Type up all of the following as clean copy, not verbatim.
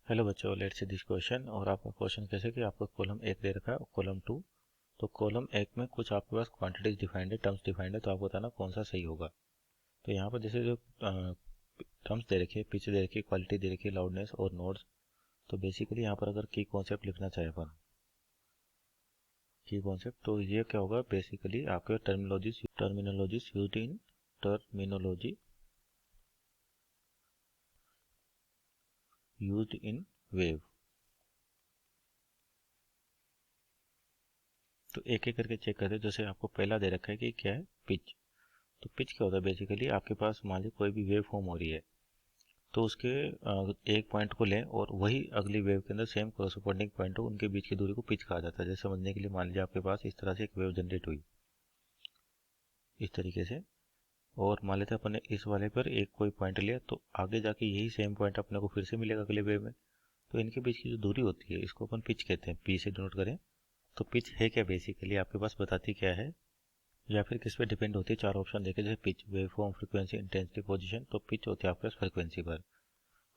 Hello बच्चों, let's see this question. और आपका क्वेश्चन कैसे कि आपको कॉलम एक दे रखा है और कॉलम टू। तो कॉलम एक में कुछ आपके पास क्वांटिटीज डिफाइंड है, टर्म्स डिफाइंड है, तो आप बताना कौन सा सही होगा। तो यहाँ पर जैसे जो टर्म्स दे रखी है, पिच दे रखी है, क्वालिटी दे रखी है, लाउडनेस और नोड्स। तो बेसिकली यहाँ पर अगर की कॉन्सेप्ट लिखना चाहे अपन, की कॉन्सेप्ट, तो ये क्या होगा बेसिकली आपके टर्मिनोलॉजीज यूज्ड इन वेव। तो एक एक करके चेक करते हैं। जैसे आपको पहला दे रखा है कि क्या है, पिच। तो पिच क्या होता है बेसिकली आपके पास, मान लीजिए कोई भी वेव फॉर्म हो रही है, तो उसके एक पॉइंट को लें और वही अगली वेव के अंदर सेम कोरस्पॉन्डिंग पॉइंट हो, उनके बीच की दूरी को पिच कहा जाता है। जैसे समझने के लिए मान लीजिए आपके पास इस तरह से एक वेव जनरेट हुई इस तरीके से, और मान लेते हैं अपने इस वाले पर एक कोई पॉइंट लिया, तो आगे जाके यही सेम पॉइंट अपने को फिर से मिलेगा अगले वेव में। तो इनके बीच की जो दूरी होती है इसको अपन पिच कहते हैं, पी से डिनोट करें। तो पिच है क्या बेसिकली आपके पास, बताती क्या है या फिर किस पे डिपेंड होती है। चार ऑप्शन देखे, जैसे pitch, wave form, frequency, intensity, position. तो पिच होती है आपके पास फ्रीक्वेंसी पर।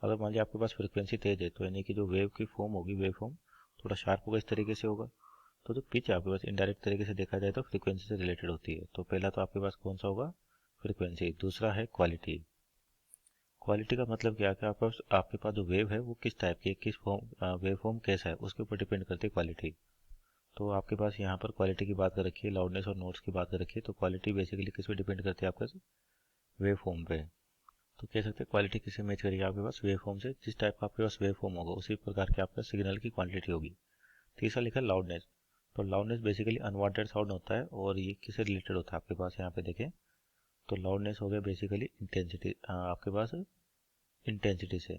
अगर मान लीजिए आपके पास फ्रीक्वेंसी तेज है, तो यानी कि जो वेव की फॉर्म होगी, वेव फॉर्म थोड़ा शार्प होगा, इस तरीके से होगा। तो जो पिच आपके पास इनडायरेक्ट तरीके से देखा जाए तो फ्रीक्वेंसी से रिलेटेड होती है। तो पहला तो आपके पास कौन सा होगा, फ्रीक्वेंसी। दूसरा है क्वालिटी। क्वालिटी का मतलब क्या है कि आपके पास जो वेव है वो किस टाइप की है, किस फॉर्म, वेव फॉर्म कैसा है, उसके ऊपर डिपेंड करती है क्वालिटी। तो आपके पास यहाँ पर क्वालिटी की बात कर रखी है, लाउडनेस और नोट्स की बात कर रखी है। तो क्वालिटी बेसिकली किस पे डिपेंड करती है, आपका वेव फॉर्म पे। तो कह सकते हैं क्वालिटी किसे मैच करेगी आपके पास, वेव फॉर्म से। जिस टाइप का आपके पास वेव फॉर्म होगा उसी प्रकार के आपका सिग्नल की क्वांटिटी होगी। तीसरा लिखा है लाउडनेस। तो लाउडनेस बेसिकली अनवांटेड साउंड होता है, और ये किससे रिलेटेड होता है आपके पास, यहाँ पे देखें तो लाउडनेस हो गया बेसिकली इंटेंसिटी, आपके पास इंटेंसिटी से।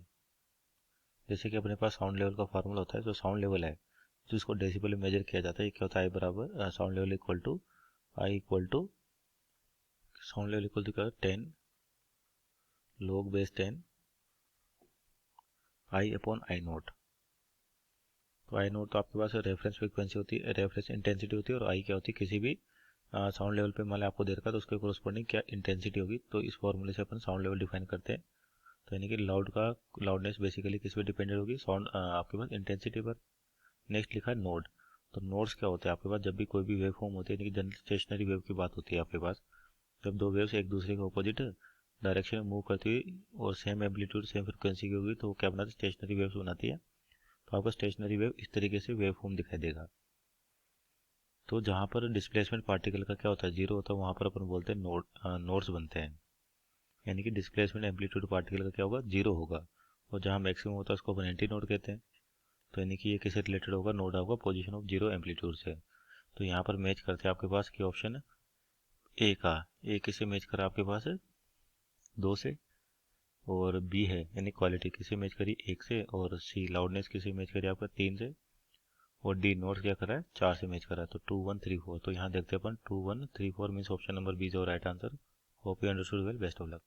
जैसे कि अपने पास साउंड लेवल का फार्मूला होता है, जो साउंड लेवल है जिसको डेसिबल में मेजर किया जाता है, ये क्या होता है, आई बराबर sound level equal to I equal to, sound level equal to क्या, 10 log base 10 I upon I naught. तो आई नोट तो आपके पास रेफरेंस फ्रीक्वेंसी होती है, रेफरेंस इंटेंसिटी होती है, और आई क्या होती है, किसी भी साउंड लेवल पे मान लिया आपको दे रखा है तो उसके कोरस्पॉन्डिंग क्या इंटेंसिटी होगी। तो इस फॉर्मूले से अपन साउंड लेवल डिफाइन करते हैं। तो यानी कि लाउडनेस बेसिकली किस पे डिपेंडेंट होगी, साउंड आपके पास इंटेंसिटी पर। नेक्स्ट लिखा है नोड। तो नोड्स क्या होते हैं आपके पास, जब भी कोई भी वेव फॉर्म होती है, यानी कि जनरल स्टेशनरी वेव की बात होती है आपके पास। जब दो वेव्स एक दूसरे के अपोजिट डायरेक्शन में मूव करती हुई और सेम एम्पलीट्यूड सेम फ्रिक्वेंसी की होगी, तो वो क्या बनाती है, स्टेशनरी वेव्स बनाती है। तो आपका स्टेशनरी वेव इस तरीके से वेव फॉर्म दिखाई देगा। तो जहाँ पर डिस्प्लेसमेंट पार्टिकल का क्या होता है, जीरो होता है, वहाँ पर अपन बोलते हैं नोड्स बनते हैं। यानी कि डिस्प्लेसमेंट एम्पलीट्यूड पार्टिकल का क्या होगा, जीरो होगा। और जहाँ मैक्सिमम होता है उसको अपन एंटी नोड कहते हैं। तो यानी कि ये किससे रिलेटेड होगा, नोड होगा पोजीशन ऑफ जीरो एम्पलीट्यूड से। तो यहाँ पर मैच करते हैं आपके पास क्या ऑप्शन है, ए का। ए किसे मैच करा आपके पास है, दो से। और बी है यानी क्वालिटी किसे मैच करी, एक से। और सी लाउडनेस किसे मैच करी आपका, तीन से। और डी नोट्स क्या करा है, चार से मैच करा है। तो 2 1 3 4। तो यहाँ देखते हैं अपन 2 1 3 4 means option number B is our right answer. Hope you understood well, best of luck.